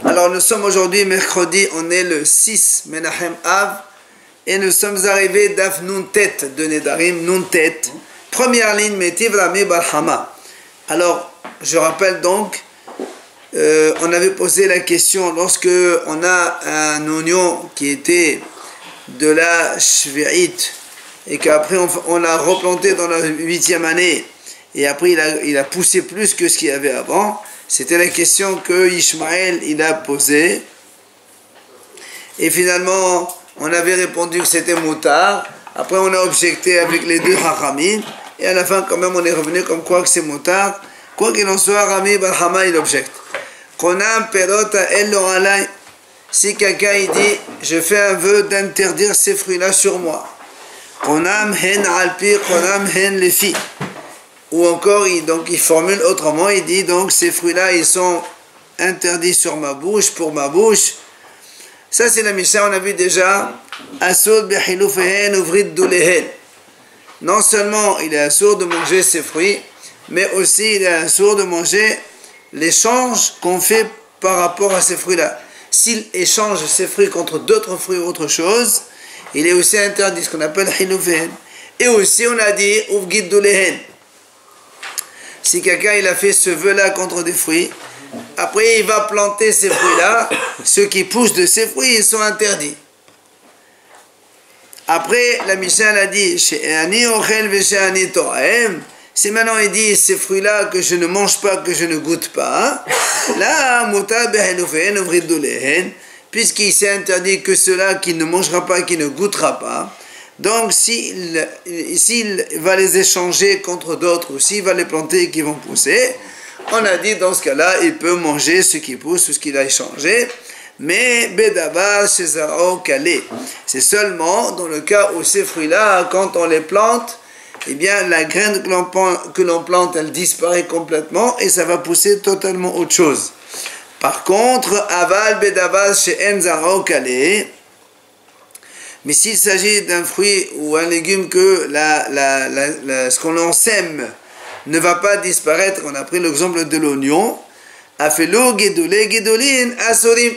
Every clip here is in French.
Alors nous sommes aujourd'hui mercredi, on est le 6 Menachem Av et nous sommes arrivés d'Af Nuntet de Nedarim, Nuntet, première ligne Metiv Rami Barhama. Alors je rappelle donc, on avait posé la question lorsque on a un oignon qui était de la Shvi'it et qu'après on l'a replanté dans la 8e année et après il a poussé plus que ce qu'il y avait avant. C'était la question que Ishmaël il a posée. Et finalement, on avait répondu que c'était moutard. Après, on a objecté avec les deux Hachamim. Et à la fin, quand même, on est revenu comme quoi que c'est moutard. Quoi qu'il en soit, Rami Barhama, il objecte. Konam perota el loralai. Si quelqu'un il dit, je fais un vœu d'interdire ces fruits-là sur moi. Konam hen alpi, konam hen lefi. Ou encore, il formule autrement, il dit donc ces fruits-là, ils sont interdits sur ma bouche, pour ma bouche. Ça, c'est la Mishnah, on a vu déjà. Assoud bihilufehen uvrid dulehen. Non seulement il est assourd de manger ses fruits, mais aussi il est assourd de manger l'échange qu'on fait par rapport à ces fruits-là. S'il échange ses fruits contre d'autres fruits ou autre chose, il est aussi interdit, ce qu'on appelle hilufehen. Et aussi, on a dit uvrid dulehen. Si quelqu'un il a fait ce vœu-là contre des fruits, après il va planter ces fruits-là, ceux qui poussent de ces fruits, ils sont interdits. Après, la Mishnah a dit, si maintenant il dit ces fruits-là que je ne mange pas, que je ne goûte pas, là, puisqu'il s'est interdit que ceux-là qui ne mangera pas, qui ne goûtera pas, donc, s'il va les échanger contre d'autres ou s'il va les planter et qui vont pousser, on a dit dans ce cas-là, il peut manger ce qui pousse ou ce qu'il a échangé. Mais Bedaba, Césaro, Calé. C'est seulement dans le cas où ces fruits-là, quand on les plante, eh bien, la graine que l'on plante, elle disparaît complètement et ça va pousser totalement autre chose. Par contre, Aval, Bedaba, chez Enzaro, Calé. Mais s'il s'agit d'un fruit ou un légume que ce qu'on en sème ne va pas disparaître, on a pris l'exemple de l'oignon, afelo gedolé gedolin asorim.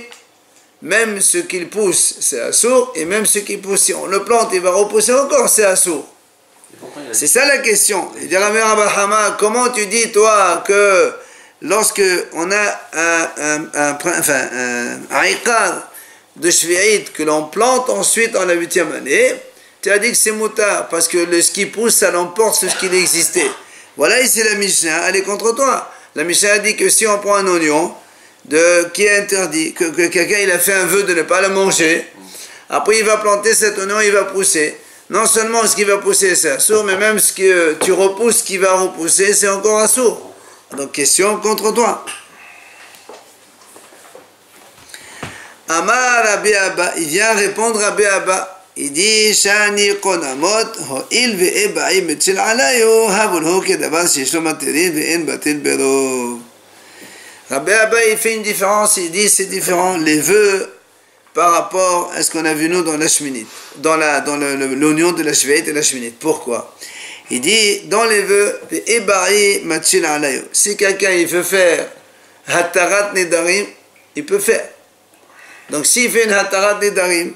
Même ce qu'il pousse, c'est assour, et même ce qui pousse, si on le plante, il va repousser encore, c'est assour. C'est ça la question. Il dit à la mère Abrahama, comment tu dis, toi, que lorsque on a un iqad de Shvi'it que l'on plante ensuite en la 8e année, tu as dit que c'est moutard, parce que ce qui pousse, ça l'emporte sur ce qui existait. Voilà ici la Mishnah, elle est contre toi. La Mishnah a dit que si on prend un oignon qui est interdit, que quelqu'un il a fait un vœu de ne pas le manger, après il va planter cet oignon, il va pousser. Non seulement ce qui va pousser c'est assourd, mais même ce que tu repousses, ce qui va repousser, c'est encore assourd. Donc question contre toi. Amar Rabbi Abba, il vient répondre à Rabbi Abba. Il dit Shani Konamot, Ho'il ve'eba'i metzil alayo, Havulho kedavar sheshlo materin ve'en batil berov. Rabbi Abba, il fait une différence, il dit c'est différent, les vœux par rapport à ce qu'on a vu nous dans la Shminit, dans l'oignon de la Shvi'it et la Shminit. Pourquoi? Il dit dans les vœux, ve'eba'i metzil alayo. Si quelqu'un il veut faire Hatarat Nedarim, il peut faire. Donc s'il fait une hatarat nedarim,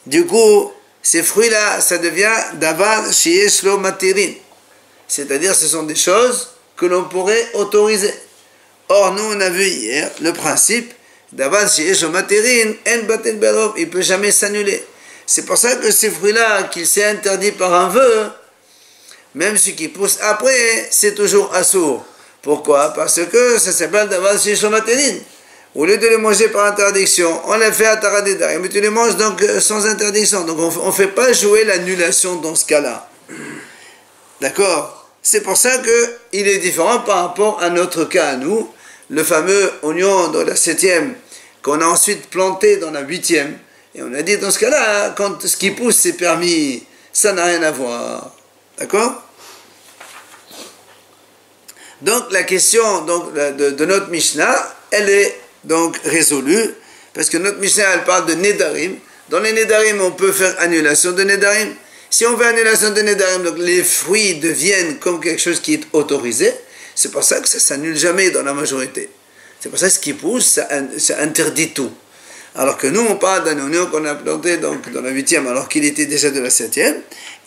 du coup, ces fruits-là, ça devient davar sheyesh lo materin. C'est-à-dire, ce sont des choses que l'on pourrait autoriser. Or, nous, on a vu hier le principe, davar sheyesh lo materin, en batel berov, il ne peut jamais s'annuler. C'est pour ça que ces fruits-là, qu'il s'est interdit par un vœu, même ceux qui poussent après, c'est toujours assourd. Pourquoi? Parce que ça s'appelle davar sheyesh lo materin. Au lieu de les manger par interdiction, on les fait à taradéda, mais tu les manges donc sans interdiction. Donc on ne fait pas jouer l'annulation dans ce cas-là. D'accord? C'est pour ça qu'il est différent par rapport à notre cas à nous, le fameux oignon dans la 7e, qu'on a ensuite planté dans la 8e. Et on a dit dans ce cas-là, quand ce qui pousse c'est permis, ça n'a rien à voir. D'accord? Donc la question de notre Mishnah, elle est donc résolu, parce que notre Mishnah elle parle de Nedarim. Dans les Nedarim, on peut faire annulation de Nedarim. Si on fait annulation de Nedarim, donc les fruits deviennent comme quelque chose qui est autorisé. C'est pour ça que ça ne s'annule jamais dans la majorité. C'est pour ça que ce qui pousse, ça interdit tout. Alors que nous, on parle d'un oignon qu'on a planté donc, dans la 8e, alors qu'il était déjà de la 7e.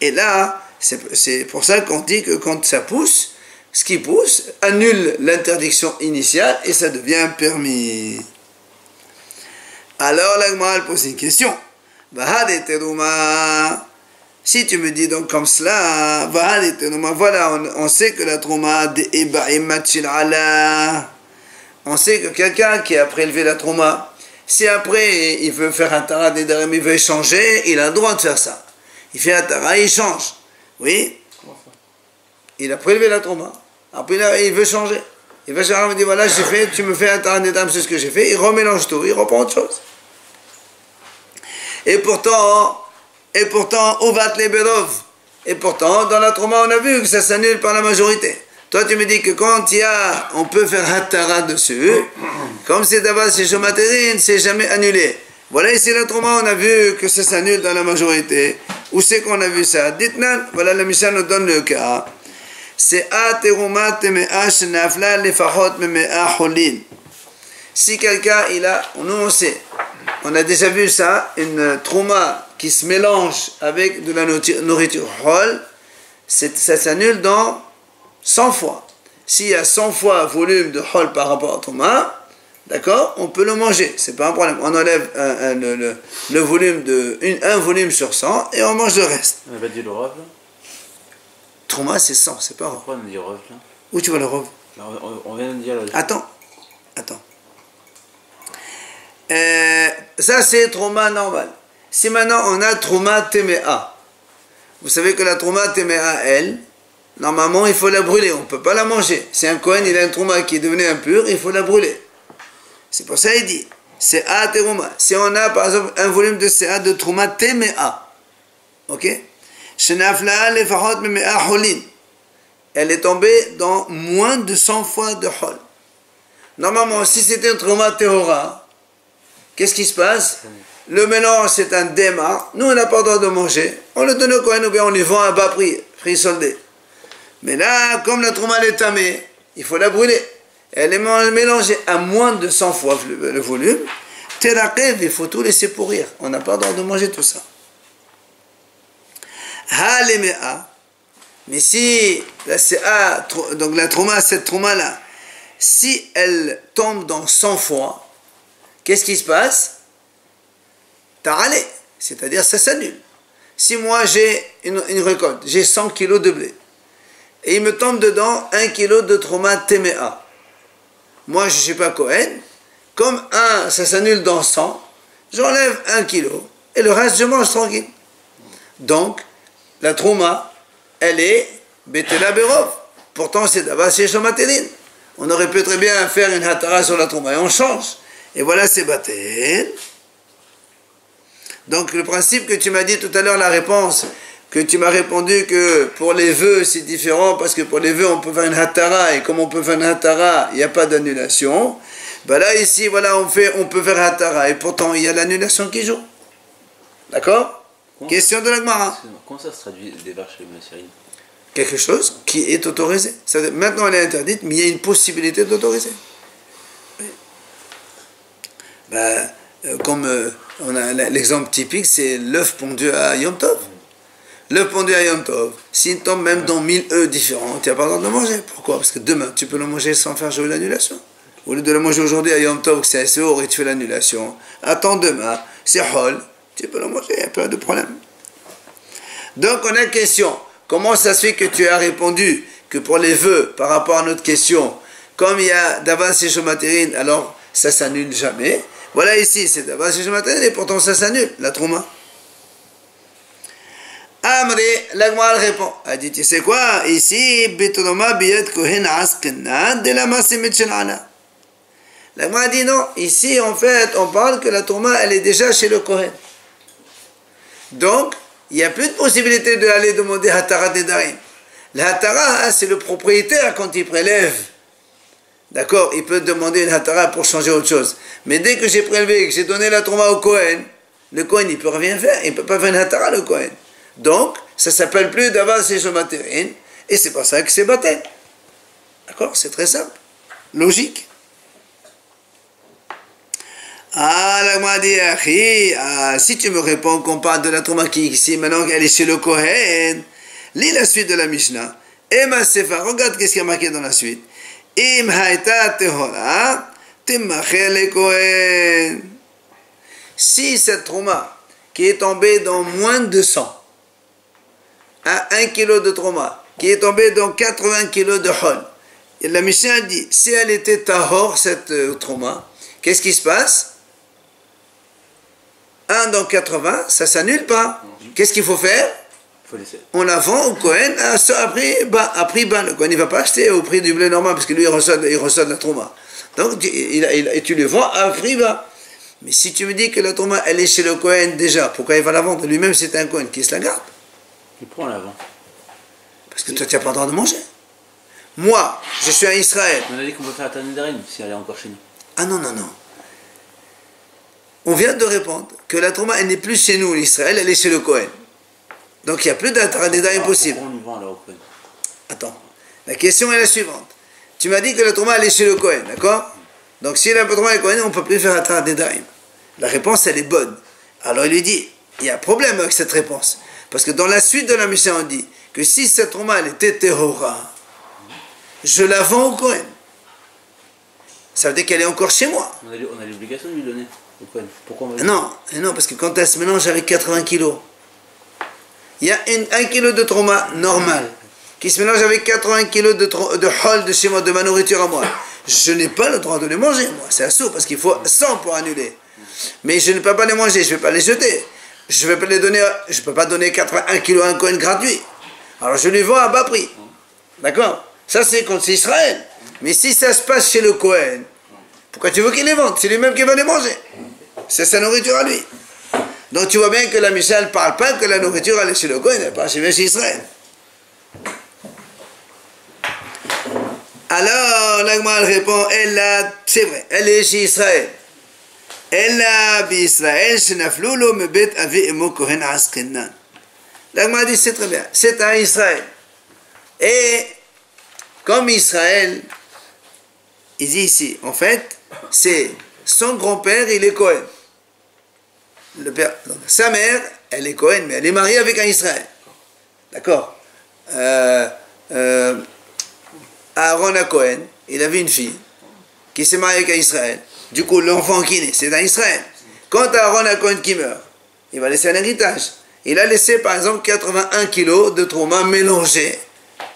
Et là, c'est pour ça qu'on dit que quand ça pousse, ce qui pousse annule l'interdiction initiale et ça devient permis. Alors la Gemara pose une question. Si tu me dis donc comme cela, voilà, on sait que la trouma on sait que quelqu'un qui a prélevé la trouma, si après il veut faire un tara d'édarim, il veut échanger, il a le droit de faire ça. Il fait un tara, il change. Oui? Comment ça? Il a prélevé la trouma. Après il veut changer. Il va changer, il me dit voilà, j'ai fait, tu me fais un tara d'édarim, c'est ce que j'ai fait. Il remélange tout, il reprend autre chose. Et pourtant, Uvat les Berov. Et pourtant, dans la trouma, on a vu que ça s'annule par la majorité. Toi, tu me dis que quand on peut faire Hattara dessus, comme c'est d'abord c'est Shomaterin, c'est jamais annulé. Voilà, ici la trouma, on a vu que ça s'annule dans la majorité. Où c'est qu'on a vu ça? Dites-nous, voilà, la Mishnah nous donne le cas. C'est Ateruma Temea Shenafla Lefahot Memea Holin. Si quelqu'un, nous on sait, on a déjà vu ça, une trouma qui se mélange avec de la nourriture hol, ça s'annule dans 100 fois. S'il y a 100 fois volume de hol par rapport à trouma, d'accord, on peut le manger, c'est pas un problème. On enlève le volume un volume sur 100 et on mange le reste. On avait dit le rov là? Trouma c'est 100, c'est pas rov. Pourquoi on dit rov là? Où tu vois le rov? On vient de dire là. Attends. Ça c'est trouma normal. Si maintenant on a trouma temea, vous savez que la trouma temea, elle, normalement il faut la brûler, on ne peut pas la manger. Si un Kohen il a une trouma qui est devenue impure, il faut la brûler. C'est pour ça qu'il dit, c'est a terouma. Si on a par exemple un volume de CA de trouma temea, ok? Shenafla lefahot memea holin. Elle est tombée dans moins de 100 fois de hol. Normalement, si c'était un trouma tehora, qu'est-ce qui se passe? Le mélange, c'est un déma. Nous, on n'a pas le droit de manger. On le donne au Kohen ou bien on les vend à bas prix soldé. Mais là, comme la trouma est tamée, il faut la brûler. Elle est mélangée à moins de 100 fois le volume. Terakev, il faut tout laisser pourrir. On n'a pas le droit de manger tout ça. Halemea. Mais si donc la trouma, cette trouma-là, si elle tombe dans 100 fois, qu'est-ce qui se passe? Ta'alé, c'est-à-dire ça s'annule. Si moi j'ai une récolte, j'ai 100 kg de blé, et il me tombe dedans 1 kg de trouma temea. Moi je ne suis pas Kohen, comme ça s'annule dans 100, j'enlève 1 kg, et le reste je mange tranquille. Donc, la trouma, elle est betela berov. Pourtant c'est d'abord chez Shomaterin. On aurait pu très bien faire une hatara sur la trouma, et on change. Et voilà, c'est batel. Donc le principe que tu m'as dit tout à l'heure, la réponse, que tu m'as répondu que pour les vœux c'est différent, parce que pour les vœux on peut faire une hatara, et comme on peut faire une hatara, il n'y a pas d'annulation. Ben là ici, voilà, on peut faire hatara, et pourtant il y a l'annulation qui joue. D'accord? Question de la Gemara. Comment ça se traduit des vaches chez Messérine? Quelque chose qui est autorisé. Maintenant elle est interdite, mais il y a une possibilité d'autoriser. Oui. Ben, comme on a l'exemple typique, c'est l'œuf pondu à Yom Tov. L'œuf pondu à Yom Tov, s'il tombe même dans 1000 œufs différents, tu n'as pas le droit de le manger. Pourquoi? Parce que demain, tu peux le manger sans faire jouer l'annulation. Au lieu de le manger aujourd'hui à Yom Tov, que c'est assez haut et tu fais l'annulation, attends demain, c'est hol, tu peux le manger, il n'y a pas de problème. Donc on a une question. Comment ça se fait que tu as répondu que pour les vœux, par rapport à notre question, comme il y a d'avance et Shomaterin, alors ça s'annule jamais. Voilà ici, c'est d'avance et Shomaterin, et pourtant ça s'annule, la trouma. Amri, la Gemara répond. Elle dit, tu sais quoi? Ici, Betonoma biyat kohen askena de la masimit shelana. La Gemara dit non. Ici, en fait, on parle que la trouma, elle est déjà chez le kohen. Donc, il n'y a plus de possibilité d'aller demander Hatara Dedarim. Le Hatara, c'est le propriétaire quand il prélève. D'accord? Il peut demander une Hatara pour changer autre chose. Mais dès que j'ai prélevé, que j'ai donné la trouma au Kohen, le Kohen, il ne peut rien faire. Il ne peut pas faire une Hatara, le Kohen. Donc, ça ne s'appelle plus d'avance et Shomaterin. Et c'est pour ça que c'est batel. D'accord? C'est très simple. Logique. Ah, la Gemara dit, si tu me réponds qu'on parle de la Trouma qui ici, maintenant elle est chez le Kohen, lis la suite de la Mishnah. Ema Sefa, regarde qu'est-ce qui est marqué dans la suite. Im haïta tehora, timacher le Kohen. Si cette Trouma qui est tombée dans moins de 100, à 1 kg de Trouma, qui est tombée dans 80 kg de Hol, et la Mishnah dit, si elle était tahor, cette Trouma, qu'est-ce qui se passe? 1 dans 80, ça s'annule pas. Qu'est-ce qu'il faut faire? On la vend au Kohen à prix bas. Le Kohen ne va pas acheter au prix du blé normal parce que lui il reçoit de la Trouma. Donc tu le vends à prix bas. Mais si tu me dis que la Trouma elle est chez le Kohen déjà, pourquoi il va la vendre? Lui-même c'est un Kohen qui se la garde. Il prend la vend. Parce que toi tu n'as pas le droit de manger. Moi, je suis à Israël. On a dit qu'on peut faire la Tanédarim si elle est encore chez nous. Ah non. On vient de répondre que la Trouma elle n'est plus chez nous en Israël, elle est chez le Kohen. Donc il n'y a plus d'Atanédarim possible. On nous vend alors au Kohen. Attends, la question est la suivante. Tu m'as dit que la Trouma elle est chez le Kohen, d'accord? Donc si la Trouma est Kohen, on ne peut plus faire Atanédarim. La réponse elle est bonne. Alors il lui dit, il y a un problème avec cette réponse. Parce que dans la suite de la Mishnah on dit que si cette Trouma elle était Tehora, je la vends au Kohen. Ça veut dire qu'elle est encore chez moi. On a l'obligation de lui donner au Kohen. Pourquoi on va Non, parce que quand elle se mélange avec 80 kilos, il y a 1 kilo de trauma normal qui se mélange avec 80 kilos de hol de chez moi, de ma nourriture à moi. Je n'ai pas le droit de les manger, moi. C'est assaut parce qu'il faut 100 pour annuler. Mais je ne peux pas les manger, je ne vais pas les jeter. Je ne peux pas donner 81 kilos à un Kohen gratuit. Alors je lui vends à bas prix. D'accord? Ça c'est contre Israël. Mais si ça se passe chez le Kohen, pourquoi tu veux qu'il les vende? C'est lui-même qui va les manger. C'est sa nourriture à lui. Donc tu vois bien que la Mishnah ne parle pas que la nourriture elle est chez le Kohen, elle parle chez Israël. Alors, l'Agma répond, c'est vrai, elle est chez Israël. Ella bi Israël, shenaflu lo mebet avi emo Kohen askenan. L'Agma dit, c'est très bien, c'est à Israël. Et comme Israël, il dit ici, en fait, c'est son grand-père, il est Kohen. Le père, donc, sa mère, elle est Kohen, mais elle est mariée avec un Israël. D'accord? Aaron a Kohen, il avait une fille qui s'est mariée avec un Israël. Du coup, l'enfant qui naît, c'est un Israël. Quand Aaron a Kohen qui meurt, il va laisser un héritage. Il a laissé, par exemple, 81 kilos de trauma mélangés.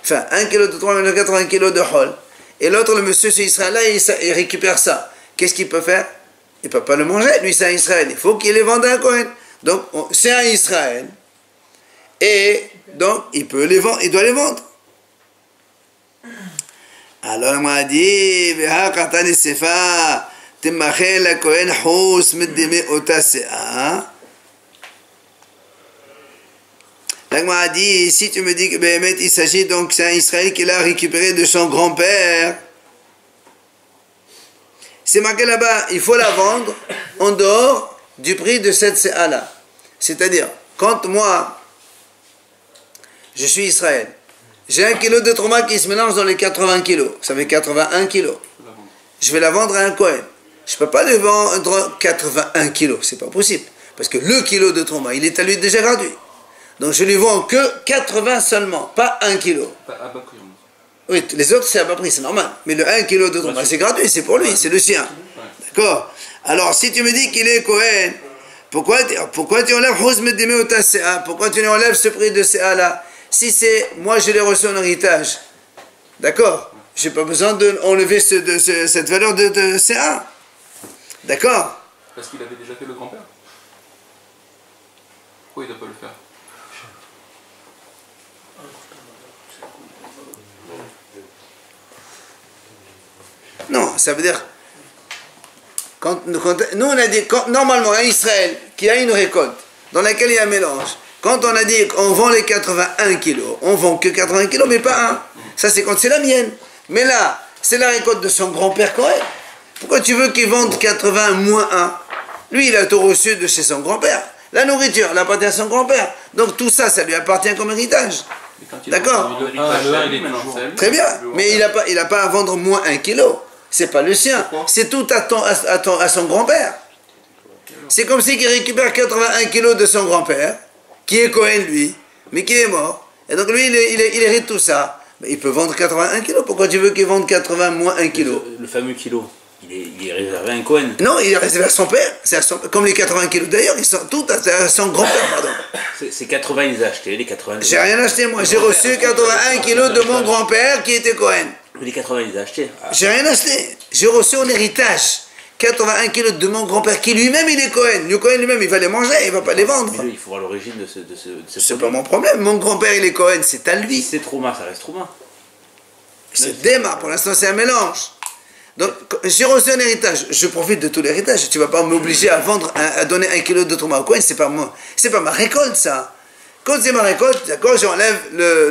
Enfin, 1 kilo de trauma mélangé 80 kilos de hol. Et l'autre, le monsieur, c'est Israël-là, il récupère ça. Qu'est-ce qu'il peut faire? Il ne peut pas le manger, lui c'est un Israël, il faut qu'il les vende à un Kohen. Donc c'est un Israël, et donc il peut les vendre, il doit les vendre. Alors il m'a dit, il m'a dit, si tu me dis que il s'agit donc c'est un Israël qu'il a récupéré de son grand-père, c'est marqué là-bas, il faut la vendre en dehors du prix de cette CA-là. C'est-à-dire, quand moi, je suis Israël, j'ai 1 kilo de trauma qui se mélange dans les 80 kilos, ça fait 81 kilos. Je vais la vendre à un Kohen. Je ne peux pas le vendre 81 kilos, c'est pas possible. Parce que le kilo de trauma, il est à lui déjà gratuit. Donc je lui vends que 80 seulement, pas 1 kilo. Pas à bas prix. Oui, les autres c'est à bas prix, c'est normal. Mais le 1 kilo de trauma, c'est gratuit, c'est pour lui, c'est le sien. D'accord? Alors si tu me dis qu'il est Kohen, pourquoi tu enlèves pourquoi tu enlèves ce prix de CA là? Si c'est moi je l'ai reçu en héritage, d'accord? J'ai pas besoin d'enlever cette valeur de CA. D'accord? Parce qu'il avait déjà fait le grand-père. Pourquoi il ne doit pas le faire? Non, ça veut dire, nous on a dit, normalement un Israël qui a une récolte dans laquelle il y a un mélange, quand on a dit qu'on vend les 81 kilos, on vend que 80 kilos mais pas un. Ça c'est quand c'est la mienne. Mais là, c'est la récolte de son grand-père Kohen. Pourquoi tu veux qu'il vende 80 moins 1? Lui il a tout reçu de chez son grand-père. La nourriture, elle appartient à son grand-père. Donc tout ça, ça lui appartient comme héritage. D'accord? Très bien. Mais il n'a pas à vendre moins 1 kilo. C'est pas le sien. C'est tout à son grand-père. C'est comme si il récupère 81 kilos de son grand-père, qui est Cohen lui, mais qui est mort. Et donc lui, il hérite tout ça. Mais il peut vendre 81 kilos. Pourquoi tu veux qu'il vende 80 moins 1 kilo? Le fameux kilo, il est réservé à un Cohen. Non, il est réservé à son père. Comme les 80 kilos d'ailleurs, ils sont tous à son grand-père, pardon. C'est 80, il les a achetés, les 80. J'ai rien acheté, moi. J'ai reçu 81 kilos de mon grand-père qui était Cohen. Les 80, il les a achetés. Ah. J'ai rien acheté. J'ai reçu en héritage 81 kilos de mon grand-père qui lui-même il est Cohen. Le Cohen lui-même il va les manger, il va pas les vendre. Mais lui, il faut voir l'origine de ce C'est pas mon problème. Mon grand-père il est Cohen, c'est à lui. Si c'est Trouma, ça reste Trouma. C'est Déma, pour l'instant c'est un mélange. Donc j'ai reçu un héritage, je profite de tout l'héritage. Tu vas pas m'obliger à vendre, à donner 1 kilo de Trouma au Cohen, c'est pas moi. C'est pas ma récolte ça. Quand c'est ma récolte, d'accord, j'enlève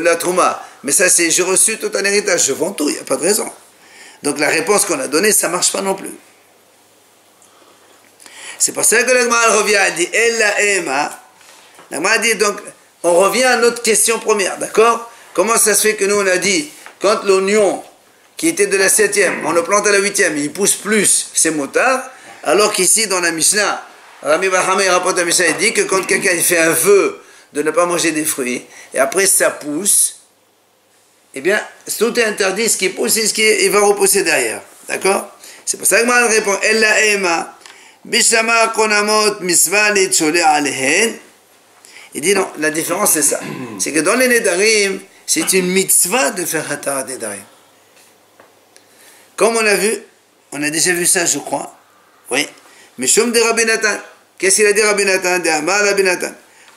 la Trouma. Mais ça c'est, j'ai reçu tout un héritage, je vends tout, il n'y a pas de raison. Donc la réponse qu'on a donnée, ça marche pas non plus. C'est pour ça que l'Agma revient, elle dit Ella Ema. L'Agma dit donc, on revient à notre question première, d'accord? Comment ça se fait que nous on a dit, quand l'oignon qui était de la 7e, on le plante à la 8e, il pousse plus, c'est motard, alors qu'ici dans la Mishnah, Rabbi Bahama rapporte la Mishnah, il dit que quand quelqu'un fait un vœu de ne pas manger des fruits, et après ça pousse, eh bien, tout est interdit, ce qui pousse et ce qui va repousser derrière, d'accord? C'est pour ça que moi je réponds Ella Ema. Bishama konamot misva litchole alehen. Il dit non, la différence c'est ça. C'est que dans les Nedarim, c'est une mitzvah de faire Hatarat Nedarim. Comme on a vu, on a déjà vu ça je crois. Oui. Mishum de Rabbi Nathan. Qu'est-ce qu'il a dit Rabbi Nathan? De Amar Rabbi Nathan.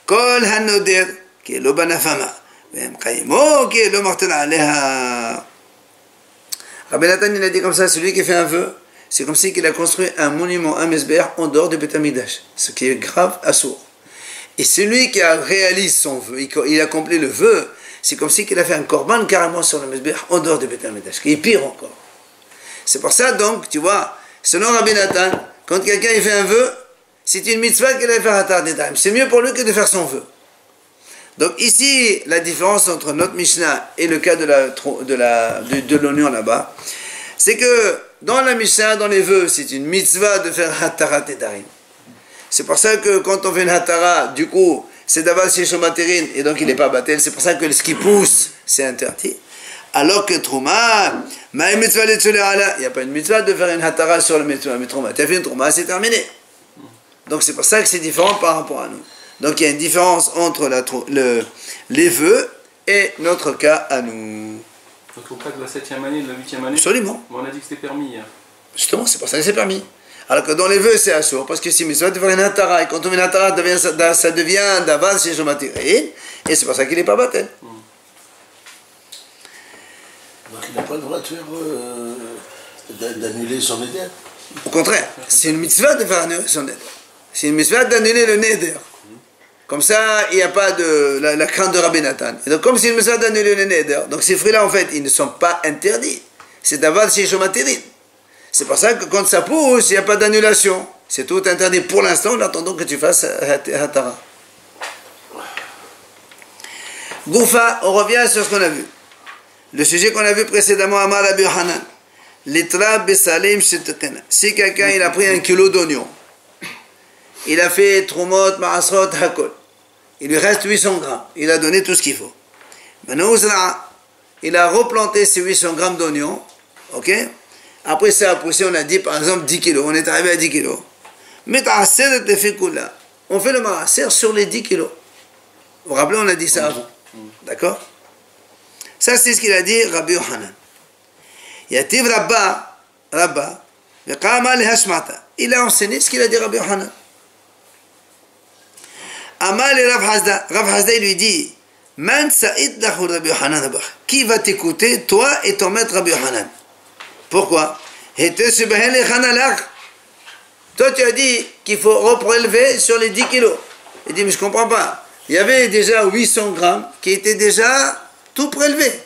Kol hanoder, qui est lo banafama. Vem kaimo, qui est lo martel aleha. Rabbi Nathan il a dit comme ça, celui qui fait un vœu, c'est comme si il a construit un monument, un mesbéach, en dehors du Beth Amikdash, ce qui est grave à sourd. Et celui qui réalise son vœu, il accomplit le vœu, c'est comme si il a fait un korban carrément sur le mesbéach, en dehors du Beth Amikdash, qui est pire encore. C'est pour ça donc, tu vois, selon Rabbi Nathan, quand quelqu'un fait un vœu, c'est une mitzvah qu'il a fait Hatarat Nedarim. C'est mieux pour lui que de faire son vœu. Donc ici, la différence entre notre Mishnah et le cas de l'oignon là-bas, c'est que dans la Mishnah, dans les vœux, c'est une mitzvah de faire Hatarat Nedarim. C'est pour ça que quand on fait une Hatara, du coup, c'est d'abord chez Shomaterin, et donc il n'est pas battel. C'est pour ça que ce qui pousse, c'est interdit. Alors que Trouma, il n'y a pas une mitzvah de faire une Hatara sur le Trouma. Tu as fait une Trouma, c'est terminé. Donc c'est pour ça que c'est différent par rapport à nous. Donc il y a une différence entre les vœux et notre cas à nous. Donc au cas de la 7e année, de la 8e année, Absolument. on a dit que c'était permis hier. Justement, c'est pour ça que c'est permis. Alors que dans les vœux, c'est assourd, parce que si mitzvah de faire une Hatara, et quand on met une Hatara, ça devient d'avance chez Shomaterin, et c'est pour ça qu'il n'est pas battel. Donc il n'a pas le droit de faire d'annuler son éder. Au contraire, c'est une mitzvah de faire annuler son éder. C'est une mitzvah d'annuler le neder. Comme ça, il n'y a pas de la crainte de Rabbi Nathan. Et donc, comme c'est une mitzvah d'annuler le neder, donc ces fruits-là, en fait, ils ne sont pas interdits. C'est d'avance chez Shomaterin. C'est pour ça que quand ça pousse, il n'y a pas d'annulation. C'est tout interdit pour l'instant, en attendant que tu fasses Hatara. Goufa, on revient sur ce qu'on a vu. Le sujet qu'on a vu précédemment, Amar Rabbi Hanan. Litra besalim shetekena. Si quelqu'un il a pris 1 kilo d'oignon, il a fait Trumot, Maasrot, Hakol. Il lui reste 800 grammes. Il a donné tout ce qu'il faut. Maintenant, il a replanté ces 800 grammes d'oignon. Ok? Après ça a poussé, on a dit par exemple 10 kilos. On est arrivé à 10 kilos. Mais on fait le maaser sur les 10 kilos. Vous vous rappelez, on a dit ça avant. D'accord? Ça, c'est ce qu'il a dit Rabbi Yohanan. Yativ Rabba, il a enseigné ce qu'il a dit Rabbi Yohanan. Amal et Rav Hazda. Rav Hazda, il lui dit, Man sa'id dachur Rabbi Yohanan. Qui va t'écouter, toi et ton maître Rabbi Yohanan? Pourquoi? Toi, tu as dit qu'il faut reprélever sur les 10 kilos. Il dit, mais je ne comprends pas. Il y avait déjà 800 grammes qui étaient déjà tout prélevés.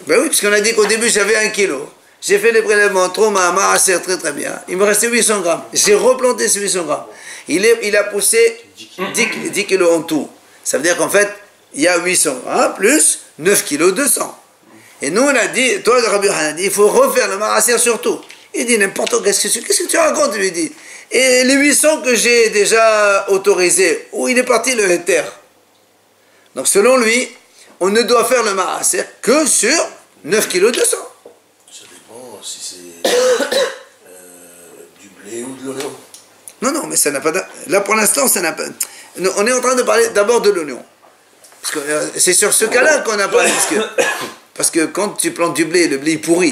Ben oui, puisqu'on a dit qu'au début, j'avais 1 kilo. J'ai fait les prélèvements, trop maaser, très très bien. Il me restait 800 grammes. J'ai replanté ces 800 grammes. Il a poussé 10 kilos en tout. Ça veut dire qu'en fait, il y a 800 grammes plus 9 kilos 200. Et nous, on a dit, toi, le Rabbi Hanan, il faut refaire le maaser sur tout. Il dit n'importe quoi, qu'est-ce que tu racontes? Il lui dit, Et les 800 que j'ai déjà autorisés, où il est parti le héter? Donc selon lui, on ne doit faire le maaser que sur 9 kg 200. Ça dépend si c'est du blé ou de l'oignon. Non, non, mais ça n'a pas... Là, pour l'instant, ça n'a pas... On est en train de parler d'abord de l'oignon. Parce que c'est sur ce cas-là qu'on a parlé. Parce que quand tu plantes du blé, le blé est pourri.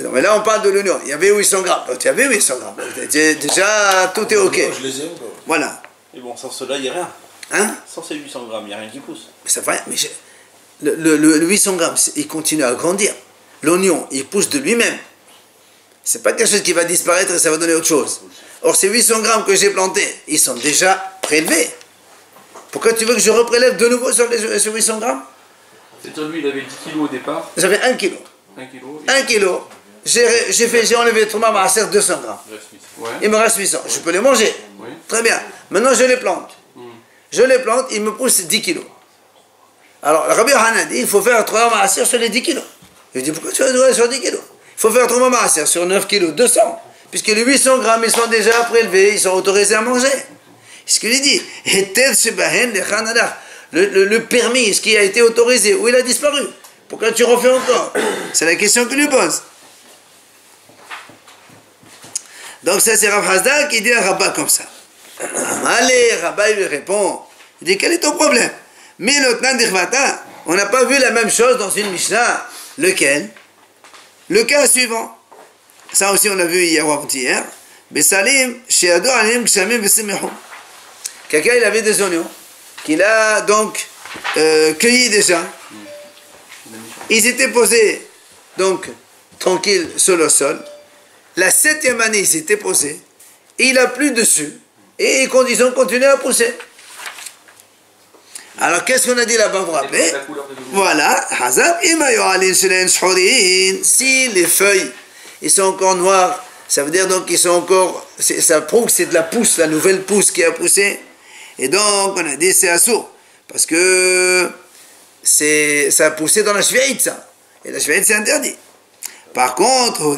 Non, mais là, on parle de l'oignon. Il y avait 800 grammes. Donc, il y avait 800 grammes. Déjà, tout est OK. Je les ai encore. Voilà. Et bon, sans cela, il n'y a rien. Hein? Sans ces 800 grammes, il n'y a rien qui pousse. Mais ça va, mais le 800 grammes, il continue à grandir. L'oignon, il pousse de lui-même. C'est pas quelque chose qui va disparaître et ça va donner autre chose. Or, ces 800 grammes que j'ai plantés, ils sont déjà prélevés. Pourquoi tu veux que je reprélève de nouveau sur 800 grammes? C'est-à-dire lui, il avait 10 kilos au départ. J'avais 1 kilo. 1 kilo. 1 kilo. J'ai enlevé Trouma Maaser 200 grammes. Ouais. Il me reste 800. Je peux les manger. Oui. Très bien. Maintenant, je les plante. Je les plante, ils me poussent 10 kilos. Alors, le Rabbi Yohanan a dit, il faut faire Trouma Maaser sur les 10 kilos. Je dis, pourquoi tu vas jouer sur 10 kilos? Il faut faire Trouma Maaser sur 9 kilos 200. Puisque les 800 grammes, ils sont déjà prélevés, ils sont autorisés à manger. Ce qu'il dit, le permis, ce qui a été autorisé, où il a disparu? Pourquoi tu refais encore? C'est la question qu'il lui pose. Donc ça c'est Rav Hasda qui dit à Rabba comme ça. Allez, Rabba il lui répond. Il dit, quel est ton problème? Mais on n'a pas vu la même chose dans une Mishnah. Lequel? Le cas suivant. Ça aussi on l'a vu hier ou avant-hier. Besalim, she'ado alim kshamim v'simechum. Quelqu'un il avait des oignons qu'il a donc cueillis déjà. Ils étaient posés donc tranquilles sur le sol. La 7e année ils étaient posés et il a plu dessus et ils ont continué à pousser. Alors qu'est-ce qu'on a dit là-bas, vous vous rappelez? Voilà, si les feuilles ils sont encore noires, ça veut dire donc qu'ils sont encore, ça prouve que c'est de la pousse, la nouvelle pousse qui a poussé. Et donc, on a dit c'est assourd. Parce que ça a poussé dans la shvi'it, ça. Et la shvi'it, c'est interdit. Par contre,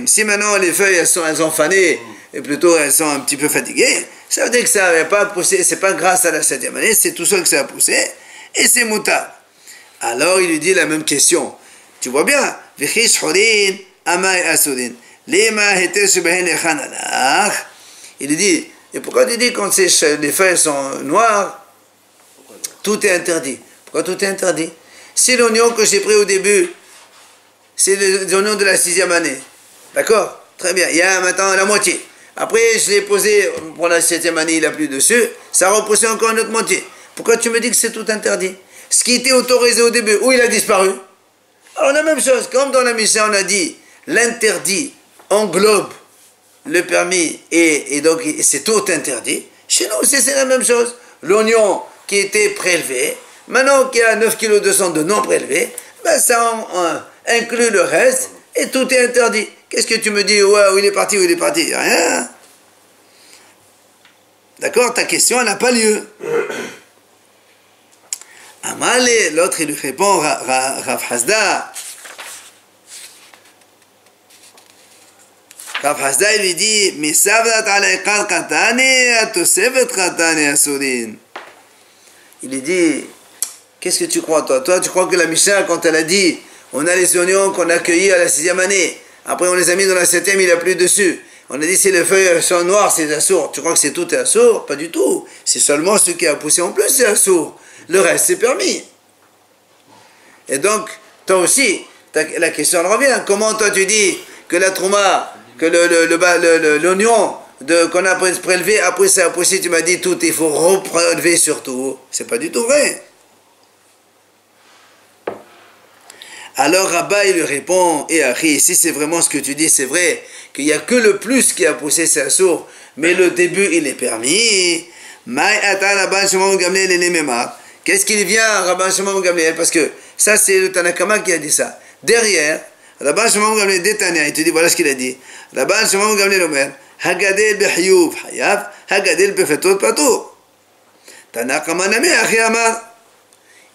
si maintenant les feuilles, elles ont fané, et plutôt elles sont un petit peu fatiguées, ça veut dire que ça n'avait pas poussé, c'est pas grâce à la 7e année, c'est tout seul que ça a poussé, et c'est moutar. Alors, il lui dit la même question. Tu vois bien, il lui dit, et pourquoi tu dis quand les feuilles sont noires, tout est interdit? Pourquoi tout est interdit? Si l'oignon que j'ai pris au début, c'est les oignons de la 6e année, d'accord? Très bien, il y a maintenant la moitié. Après, je l'ai posé pour la 7e année, il a plu dessus, ça a repoussé encore une autre moitié. Pourquoi tu me dis que c'est tout interdit? Ce qui était autorisé au début, où il a disparu? Alors la même chose, comme dans la Mishnah on a dit, l'interdit englobe le permis et donc c'est tout interdit. Chez nous aussi c'est la même chose. L'oignon qui était prélevé, maintenant qu'il y a 9 kg 200 de non prélevé, ben ça inclut le reste et tout est interdit. Qu'est-ce que tu me dis? Ouais, où il est parti, où il est parti? Rien. D'accord? Ta question elle n'a pas lieu. Amalé, l'autre il lui répond, Rav Hasda. Rav Hasda il lui dit, il lui dit, qu'est-ce que tu crois toi? Toi tu crois que la Mishnah quand elle a dit, on a les oignons qu'on a cueillis à la 6e année, après on les a mis dans la 7e, il a plu dessus. On a dit si les feuilles sont noires c'est assourd. Tu crois que c'est tout est assourd? Pas du tout. C'est seulement ce qui a poussé en plus c'est assourd. Le reste, c'est permis. Et donc, toi aussi, la question elle revient. Comment toi tu dis que la trouma, que l'oignon qu'on a prélevé, après ça a poussé, tu m'as dit tout, il faut reprélever surtout. C'est pas du tout vrai. Alors Rabba, il lui répond, et Ari, si c'est vraiment ce que tu dis, c'est vrai, qu'il n'y a que le plus qui a poussé, c'est assourd, mais le début, il est permis. Qu'est-ce qu'il vient, Rabban Shimon Gamliel? Parce que ça, c'est le Tanakama qui a dit ça. Derrière, Rabban Shimon Gamliel détania, il te dit, voilà ce qu'il a dit. Rabban Shimon Gamliel Omer, Hagadel b'hiyuv hayav, Hagadel b'fetot patour. Tanakama nami achi amar.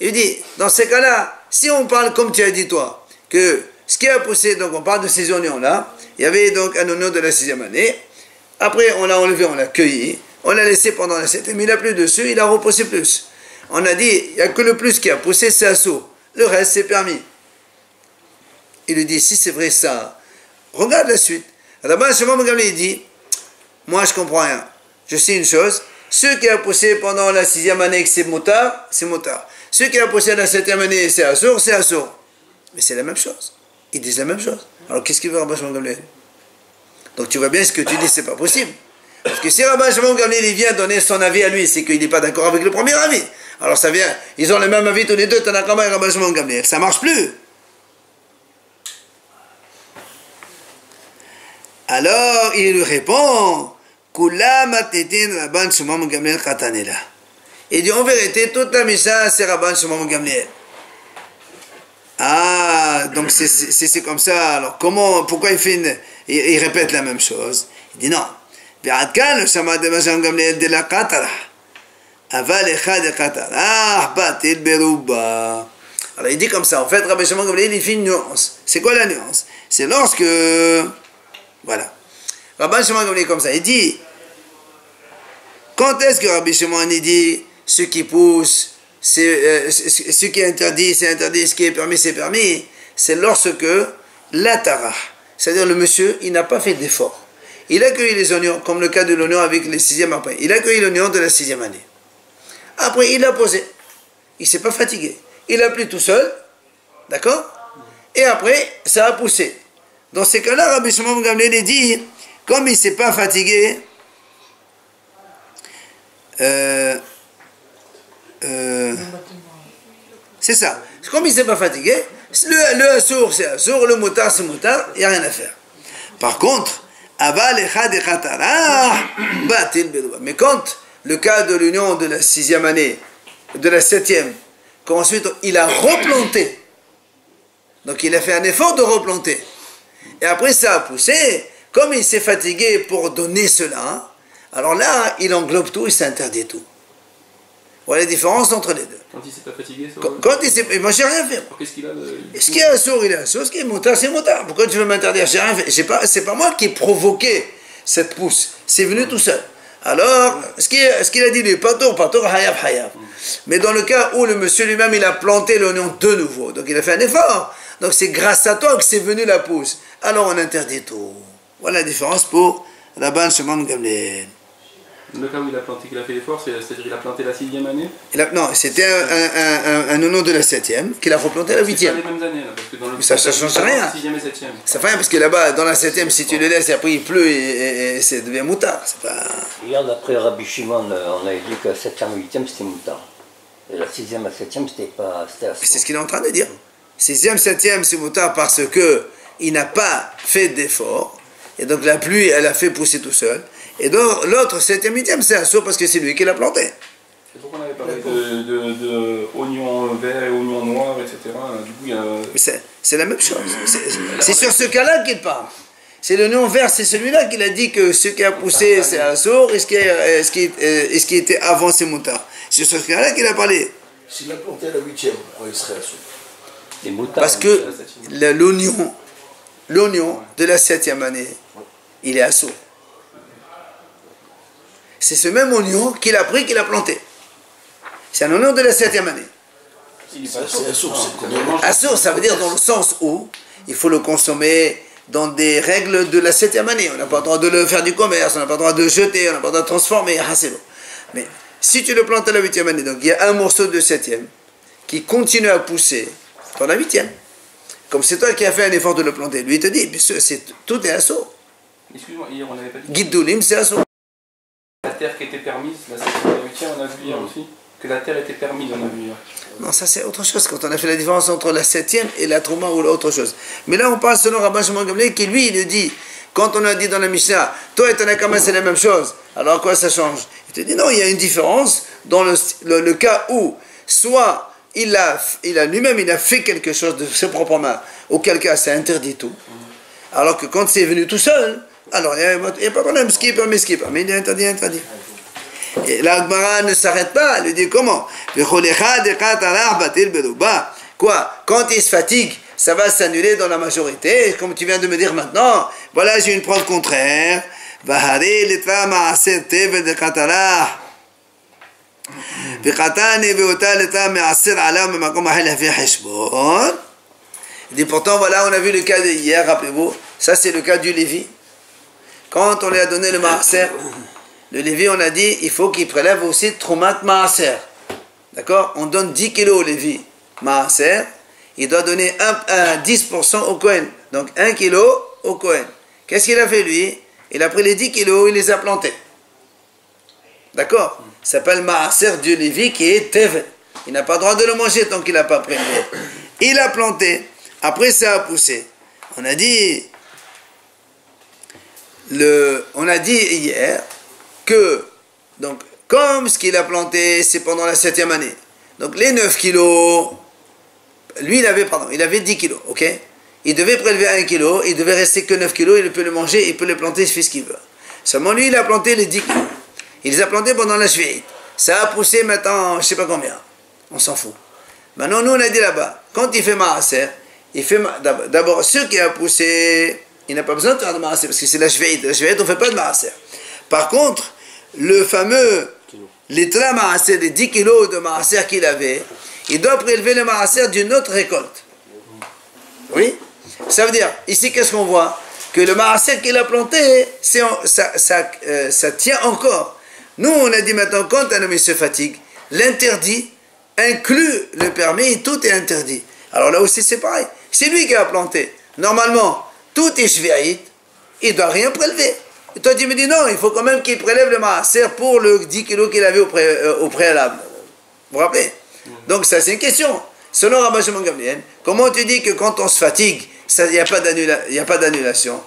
Il dit, dans ces cas-là, si on parle comme tu as dit toi, que ce qui a poussé, donc on parle de ces oignons-là, il y avait donc un oignon de la 6e année, Après, on l'a enlevé, on l'a cueilli, on l'a laissé pendant la 7e, il n'a plus dessus, il a repoussé plus. On a dit, il n'y a que le plus qui a poussé, c'est assaut. Le reste, c'est permis. Il lui dit, si c'est vrai ça, regarde la suite. Là-bas, Shimon Gamliel dit, moi je comprends rien. Je sais une chose, ceux qui a poussé pendant la 6e année que c'est motard, c'est motard. Ceux qui a poussé la 7e année c'est assour, c'est assour. Mais c'est la même chose. Ils disent la même chose. Alors qu'est-ce qu'il veut Rabban Shimon Gamliel? Donc tu vois bien ce que tu dis, c'est pas possible. Parce que si Rabban Shimon Gamliel il vient donner son avis à lui, c'est qu'il n'est pas d'accord avec le premier avis. Alors ça vient, ils ont le même avis tous les deux, Tanna Kama et Rabban Shimon Gamliel. Ça marche plus. Alors il lui répond, Kula matetin Rabban Shimon Gamliel Khatanela. Il dit en vérité, toute la Mishnah c'est Rabban Shimon Gamliel. Ah, donc c'est comme ça. Alors comment, pourquoi il répète la même chose? Il dit non. Alors il dit comme ça, en fait, Rabbi Shimon Gamliel, il fait une nuance. C'est quoi la nuance? C'est lorsque, voilà, Rabbi Shimon Gamliel comme ça, il dit, quand est-ce que Rabbi Shimon dit, ce qui pousse, ce qui est interdit, c'est interdit, ce qui est permis, c'est permis, c'est lorsque la tara, c'est-à-dire le monsieur, il n'a pas fait d'effort. Il a cueilli les oignons, comme le cas de l'oignon avec les 6e après. Il a cueilli l'oignon de la 6e année. Après, il l'a posé. Il ne s'est pas fatigué. Il a pris tout seul. D'accord? Et après, ça a poussé. Dans ces cas-là, Rabbi Shimon Gamliel dit, comme il ne s'est pas fatigué, c'est ça. Comme il ne s'est pas fatigué, le assour, c'est assour, le motard, c'est motard, il n'y a rien à faire. Par contre, mais quand le cas de l'union de la 6e année, de la 7e, qu'ensuite il a replanté, donc il a fait un effort de replanter, et après ça a poussé, comme il s'est fatigué pour donner cela, alors là, il englobe tout, il s'interdit tout. Voilà la différence entre les deux. Quand il s'est pas fatigué, ça quand il s'est... Moi, j'ai rien fait. Alors qu'est-ce qu'il a Ce qui est assour, il est assour. Ce qui est motard, c'est motard. Pourquoi tu veux m'interdire? J'ai rien fait. C'est pas moi qui ai provoqué cette pousse. C'est venu tout seul. Alors, ce qu'il a dit, lui, patour, hayab, hayab. Mais dans le cas où le monsieur lui-même, il a planté l'oignon de nouveau, donc il a fait un effort. Donc c'est grâce à toi que c'est venu la pousse. Alors on interdit tout. Voilà la différence pour Rabban Shimon Gamliel. Le cas où il a planté, qu'il a fait l'effort, c'est-à-dire qu'il a planté la 6e année? Non, c'était un oignon de la 7e qu'il a replanté la 8e. C'est pas les mêmes années, là, parce que dans le ça change rien. 6e et 7e. Ça fait rien, parce que là-bas, dans la 7e, si tu le laisses et après il pleut et ça devient moutard. C'est pas... Hier, d'après Rabbi Shimon, on avait dit que la 7e et 8e c'était moutard. Et la 6e et 7e c'était pas... C'est ce qu'il est en train de dire. 6e, 7e, c'est moutard parce que il n'a pas fait d'effort. Et donc la pluie, elle a fait pousser tout seul. Et donc l'autre, 7e, 8e, c'est assour parce que c'est lui qui l'a planté. C'est pourquoi on avait parlé de oignons verts et oignons noirs, etc. Du coup, il y a... C'est la même chose. C'est sur ce cas-là qu'il parle. C'est l'oignon vert, c'est celui-là qu'il a dit que ce qui a poussé, c'est assour, et ce qui était avant, c'est moutard. C'est sur ce cas-là qu'il a parlé. S'il a planté à la 8e, pourquoi il serait assour? Parce que l'oignon de la 7e année, il est assour. C'est ce même oignon qu'il a pris, qu'il a planté. C'est un oignon de la 7e année. C'est assour, c'est assour, ça veut dire dans le sens où il faut le consommer dans des règles de la 7e année. On n'a pas le droit de le faire du commerce, on n'a pas le droit de le jeter, on n'a pas le droit de transformer. Ah, c'est bon. Mais si tu le plantes à la 8e année, donc il y a un morceau de 7e qui continue à pousser dans la 8e. Comme c'est toi qui as fait un effort de le planter. Lui, il te dit, tout est assour. Excuse-moi, hier on n'avait pas dit... Guidoulim, c'est assour. La terre qui était permise, la 7e et la 8e, on a vu hier aussi que la terre était permise, on a vu hier. Non, ça c'est autre chose, quand on a fait la différence entre la 7e et la Trouma ou l'autre chose. Mais là, on parle selon Rabban Shimon Gamliel, qui lui, il dit, quand on a dit dans la Mishnah, toi et Tanna Kama, c'est la même chose, alors quoi ça change? Il te dit, non, il y a une différence dans le cas où, soit il a lui-même, il a fait quelque chose de ses propres mains, auquel cas c'est interdit tout, alors que quand c'est venu tout seul, alors il n'y a pas de problème, ce qui est permis, il est interdit. Et la Gemara ne s'arrête pas, elle lui dit comment? Quoi? Quand il se fatigue, ça va s'annuler dans la majorité, comme tu viens de me dire maintenant, voilà, j'ai une preuve contraire. והרי לתבע מעשר תבל דקטלה וקטן ואותה לתבע מעשר עליו במקום אחר לפי חשבון. Il dit pourtant voilà on a vu le cas de hier, rappelez-vous, ça c'est le cas du Lévi. Quand on lui a donné le maaser, le Lévi on a dit il faut qu'il prélève aussi Troumat maaser. D'accord? On donne 10 kilos au Lévi maaser, il doit donner 10% au Kohen. Donc 1 kilo au Kohen. Qu'est-ce qu'il a fait lui? Il a pris les 10 kilos, il les a plantés. D'accord? Ça s'appelle maaser du Lévi qui est tevel. Il n'a pas le droit de le manger tant qu'il n'a pas prélevé. Il a planté, après ça a poussé. On a dit hier que, donc, comme ce qu'il a planté, c'est pendant la 7e année. Donc, les 9 kilos, lui, il avait 10 kilos, ok? Il devait prélever 1 kilo, il devait rester que 9 kilos, il peut le manger, il peut le planter, il fait ce qu'il veut. Seulement, lui, il a planté les 10 kilos. Il les a plantés pendant la Shvi'it. Ça a poussé maintenant, je ne sais pas combien. On s'en fout. Maintenant, nous, on a dit là-bas, quand il fait maaser, il fait d'abord ce qui a poussé, il n'a pas besoin de faire de maaser, parce que c'est la Shvi'it. La Shvi'it, on ne fait pas de maaser. Par contre, le fameux litra maaser, les 10 kilos de maaser qu'il avait, il doit prélever le maaser d'une autre récolte. Oui? Ça veut dire, ici, qu'est-ce qu'on voit? Que le maaser qu'il a planté, ça tient encore. Nous, on a dit maintenant, quand un homme se fatigue, l'interdit inclut le permis, tout est interdit. Alors là aussi, c'est pareil. C'est lui qui a planté. Normalement, tout est shvi'it, il ne doit rien prélever. Et toi, tu me dis non, il faut quand même qu'il prélève le maaser pour le 10 kilos qu'il avait au préalable. Vous vous rappelez? Donc, ça, c'est une question. Selon Rabbi Shimon Gamliel, comment tu dis que quand on se fatigue, il n'y a pas d'annulation?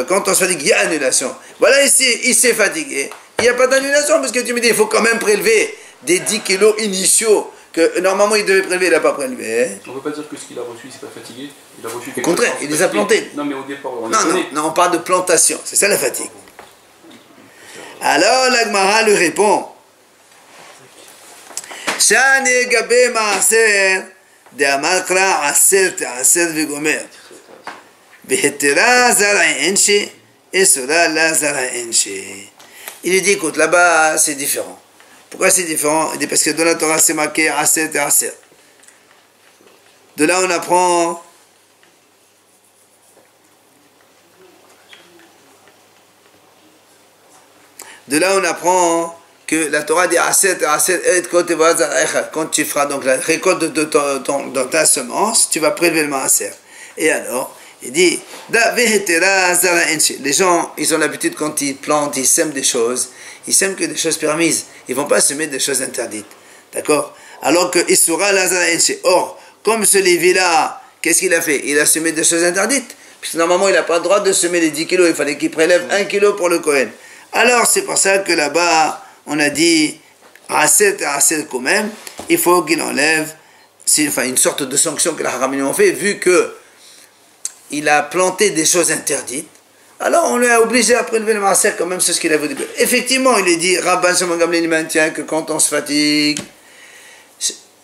Quand on se fatigue, il y a annulation. Voilà, ici, il s'est fatigué. Il n'y a pas d'annulation parce que tu me dis il faut quand même prélever des 10 kilos initiaux que normalement il devait prélever, il n'a pas prélevé. On ne peut pas dire que ce qu'il a reçu, il s'est pas fatigué. Il a reçu quelque Au contraire, chose, il les a plantés. Non, mais au départ, non, on parle de plantation. C'est ça la fatigue. Alors la Gemara lui répond Shani gabe maaser de amakra aser vigomer behetera zara enche et sura la zara enche. Il lui dit, écoute, là-bas, c'est différent. Pourquoi c'est différent? Il dit, parce que dans la Torah, c'est marqué Aser et Aser. De là, on apprend que la Torah dit Aser et Aser, quand tu feras donc la récolte de ta semence, tu vas prélever le maaser. Et alors, il dit, les gens, ils ont l'habitude quand ils plantent, ils sèment des choses, ils sèment que des choses permises. Ils ne vont pas semer des choses interdites. D'accord? Alors que Isura Lazara Enche. Or, comme ce Lévi-là, qu'est-ce qu'il a fait? Il a semé des choses interdites. Puisque normalement, il n'a pas le droit de semer les 10 kilos. Il fallait qu'il prélève 1 kilo pour le Kohen. Alors, c'est pour ça que là-bas, on a dit, Aset quand même, il faut qu'il enlève, c'est une sorte de sanction que la Haramim ont fait, vu que il a planté des choses interdites, alors on lui a obligé à prélever le maaser quand même, c'est ce qu'il avait dit. Effectivement, il est dit, Rabban Shimon Gamliel maintient que quand on se fatigue,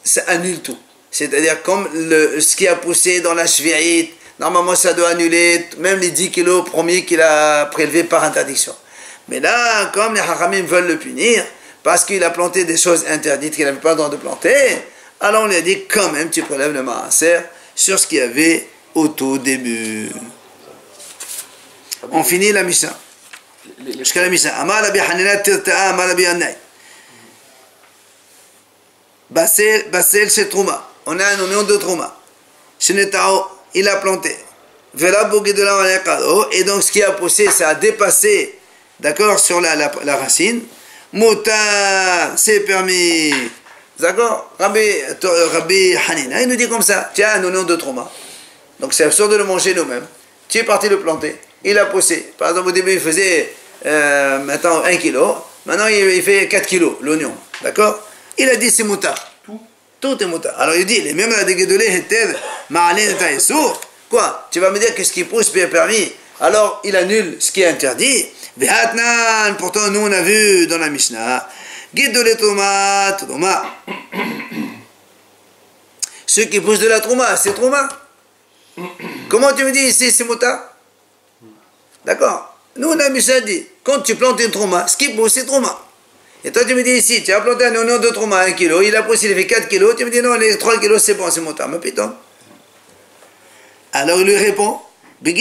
ça annule tout. C'est-à-dire, comme ce qui a poussé dans la shvi'it, normalement ça doit annuler même les 10 kilos premiers qu'il a prélevés par interdiction. Mais là, comme les haramim veulent le punir, parce qu'il a planté des choses interdites qu'il n'avait pas le droit de planter, alors on lui a dit, quand même, tu prélèves le maaser sur ce qu'il y avait au tout début. On finit la Mishnah. Jusqu'à la Mishnah. Amar Rabbi Hanina tirta'a, Amar Rabbi Yannai. Basel chez Trouma. On a un oignon de Trouma. Chez Netao, il a planté. Vera Bougedela Walekado. Et donc ce qui a poussé, ça a dépassé, d'accord, sur la racine. Mouta, c'est permis. D'accord? Rabbi Hanina, il nous dit comme ça. Tiens, un oignon de Trouma. Donc c'est absurde de le manger nous-mêmes. Tu es parti le planter. Il a poussé. Par exemple, au début, il faisait maintenant 1 kilo. Maintenant, il fait 4 kilos, l'oignon. D'accord? Il a dit c'est moutard. Tout est moutard. Alors il dit, les mêmes la dégueulée étaient ma'alin taïsou. Quoi? Tu vas me dire que ce qui pousse bien permis. Alors il annule ce qui est interdit. Vehatnan, pourtant nous on a vu dans la Mishnah. Guide de trouma. Ce qui pousse de la trouma, c'est trouma. Comment tu me dis ici c'est moutard? D'accord? Nous, la Mishnah dit, quand tu plantes une trouma, ce qui pousse, c'est trouma. Et toi, tu me dis ici, tu as planté un oignon de trouma à 1 kg, il a poussé, il fait 4 kg, tu me dis non, les 3 kg, c'est bon, c'est moutarde. Mais putain. Alors il lui répond, il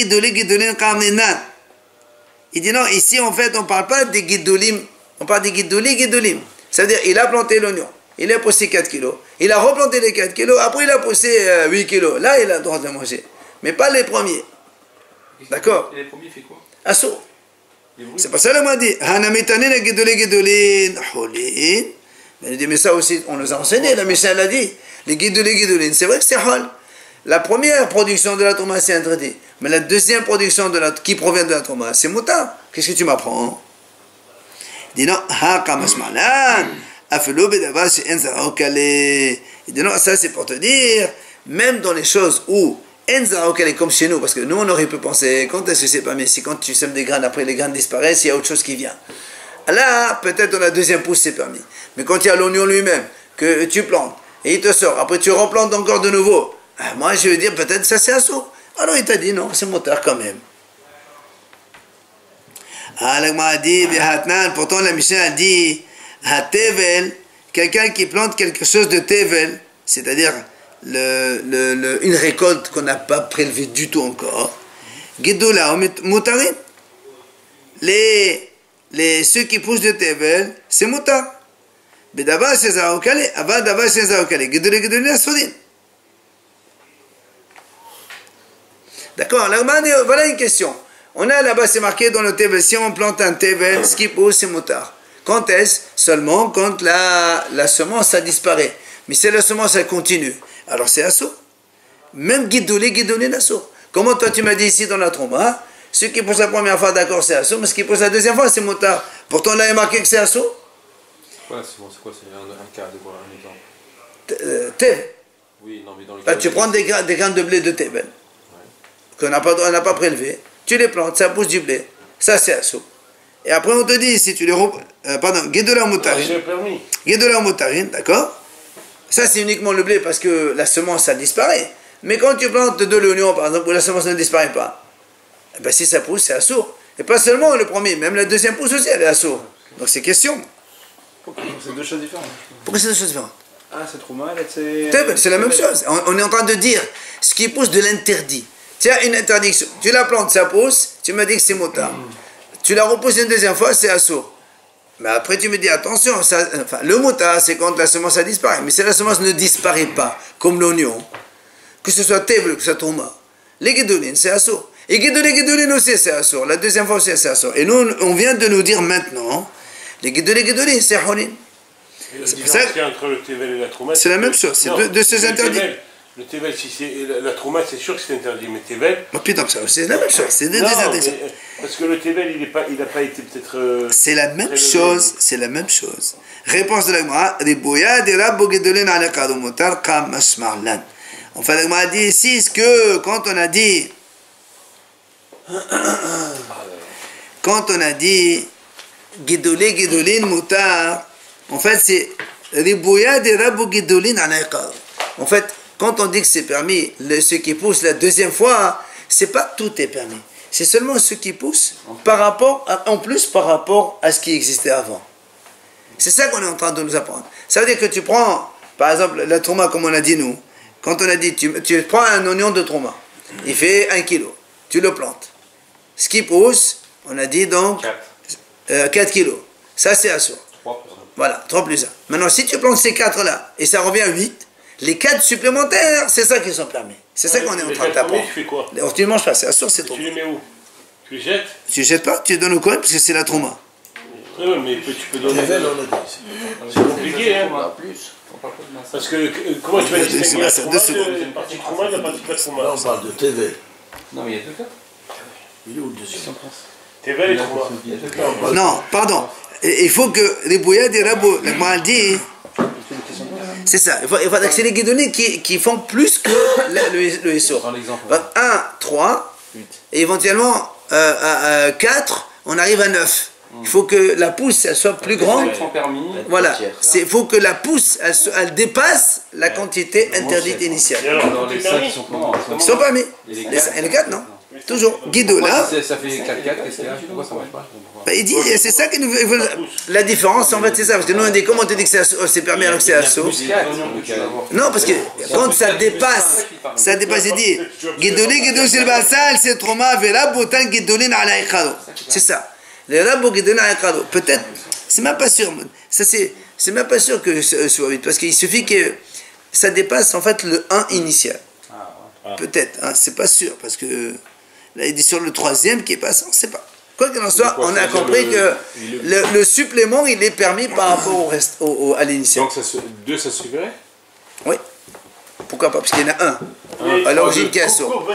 dit non, ici en fait, on ne parle pas des guidolim, on parle des guidolim. C'est-à-dire, il a planté l'oignon, il a poussé 4 kg, il a replanté les 4 kg, après il a poussé 8 kg. Là, il a le droit de manger. Mais pas les premiers. D'accord? Et les premiers, il fait quoi? Assourd. C'est pas ça le m'a dit. Mais il dit, mais ça aussi, on nous a enseigné, la Mishnah l'a dit. Les guidolines, c'est vrai que c'est hol. La première production de la Touma, c'est interdit. Mais la deuxième production qui provient de la Touma, c'est moutarde. Qu'est-ce que tu m'apprends? Il dit non, il dit non, ça c'est pour te dire, même dans les choses où comme chez nous, parce que nous on aurait pu penser, quand est-ce que c'est pas, mais si quand tu sèmes des graines, après les graines disparaissent, il y a autre chose qui vient. Là, peut-être dans la deuxième pousse c'est permis. Mais quand il y a l'oignon lui-même, que tu plantes, et il te sort, après tu replantes encore de nouveau, moi je veux dire, peut-être ça c'est assaut. Alors il t'a dit non, c'est motard quand même. Pourtant la Mishnah a dit, quelqu'un qui plante quelque chose de tevel, c'est-à-dire une récolte qu'on n'a pas prélevée du tout encore. Gidoula moutarin. Ceux qui poussent de tevel, c'est moutar. Bedava c'est zaokale, avadava c'est zaokale. Gidoula soudin. D'accord, voilà une question. On a là-bas, c'est marqué dans le tevel, si on plante un tevel, ce qui pousse, c'est moutar. Quand est-ce? Seulement quand la semence, ça disparaît. Mais si la semence, elle continue, alors c'est assaut. Même guidoulé, assaut. Comment toi tu m'as dit ici dans la trouma, ce qui pousse la première fois, d'accord, c'est assaut, mais ce qui pousse la deuxième fois, c'est moutarde. Pourtant là, il est marqué que c'est assaut. Voilà, c'est quoi? C'est un cas de quoi? Un exemple. Tevel. Oui, non, mais dans le Là, tu prends des graines de blé de tevel, qu'on n'a pas prélevé, tu les plantes, ça pousse du blé. Ça, c'est assaut. Et après, on te dit, si tu les guédola moutarine. C'est permis. Guédola moutarine, d'accord? Ça, c'est uniquement le blé parce que la semence, ça disparaît. Mais quand tu plantes de l'oignon, par exemple, où la semence ne disparaît pas, eh ben, si ça pousse, c'est assaut. Et pas seulement le premier, même la deuxième pousse aussi, elle est assaut. Donc, c'est question. C'est deux choses différentes. Pourquoi c'est deux choses différentes? Ah, c'est trop mal, c'est... C'est la même chose. On est en train de dire ce qui pousse de l'interdit. Tu as une interdiction. Tu la plantes, ça pousse, tu m'as dit que c'est motard. Tu la repousses une deuxième fois, c'est assaut. Mais après, tu me dis, attention, le motard, c'est quand la semence a disparu. Mais si la semence ne disparaît pas, comme l'oignon, que ce soit tevel, que ce soit touma, les guédolines, c'est assaut. Et guédolines aussi, c'est assaut. La deuxième fois aussi, c'est assaut. Et nous, on vient de nous dire maintenant, les guédolines, c'est holin. La différence qu'il y a entre le tevel et la trouma, c'est la même chose, c'est de ces interdits. Le tevel, si c'est la trouma, c'est sûr que c'est interdit, mais tevel... Putain, c'est la même chose, c'est des interdits. Parce que le tevel, il n'a pas été peut-être... c'est la même chose, c'est la même chose. Réponse de l'Agmara, Ribouya de Rabbo Gedolin ala Kadomotar Kam Mashmarlan. Enfin, l'Agmara dit ici que quand on a dit Gedolin Mutar, en fait c'est Ribouya de Rabbo Gedolin ala Kadomotar. En fait, quand on dit que c'est permis, ce qui pousse la deuxième fois, c'est pas tout est permis. C'est seulement ce qui pousse en plus par rapport à ce qui existait avant. C'est ça qu'on est en train de nous apprendre. Ça veut dire que tu prends, par exemple, la trouma, comme on a dit nous. Quand on a dit, tu prends un oignon de trouma, il fait 1 kg, tu le plantes. Ce qui pousse, on a dit donc 4 kg. Ça c'est assaut. 3 plus 1. Voilà, 3 plus 1. Maintenant, si tu plantes ces 4 là, et ça revient à 8, les 4 supplémentaires, c'est ça qui sont permis. C'est ça qu'on est en train d'apprendre. Tu fais quoi? Tu ne manges pas, c'est assaut, c'est trop. Tu les mets où? Tu les jettes? Tu ne jettes pas, tu les donnes au Kohen parce que c'est la trouma. Oui, mais tu peux donner... Tevel, on a dit. C'est compliqué, hein? Plus. Parce que comment tu vas distinguer la trouma secondes. de la partie trouma de la partie pas trouma? Là, on parle de tevel. Non, mais il y a deux cas. Il est où le deuxième? Tevel et trouma. Il y a deux cas. Non, pardon. Il faut que les bouillades des rabots, le Kohen dit... C'est ça. Il faut que c'est les guidonnées qui font plus que le Issur. Prends l'exemple. 1, 3, et éventuellement 4, on arrive à 9. Il faut que la pousse elle soit plus grande. Voilà. Il faut que la pousse elle dépasse la quantité interdite initiale. Et alors, Dans les 5 qui sont comment? Ils sont pas mis. Et les 4, non. Mais Toujours. Guidola. Ça fait 4-4, qu'est-ce qu'il y a? Pourquoi ça marche pas? Bah, il dit, c'est ça qui nous veut. La différence, en fait, c'est ça. Parce que nous, on dit, comment on te dit que c'est permis alors que c'est assaut? Non, parce que quand ça dépasse, il dit, Guidolé, c'est le Bassal, c'est Troma, Vela, Botan, Guidolé, Nala Ikhado. C'est ça. Les Rabo, Guidolé, Nala Ikhado. Peut-être, c'est même pas sûr. Ça, c'est même pas sûr que ce soit vite. Parce qu'il suffit que ça dépasse, en fait, le 1 initial. Peut-être, hein, c'est pas sûr. Parce que là, il dit sur le 3e qui est passé, on ne sait pas. Quoi qu'il en soit, on a compris que le supplément, il est permis par rapport au reste, à l'initial. Donc 2, ça suffirait? Oui. Pourquoi pas? Parce qu'il y en a un. À l'origine qui est assaut.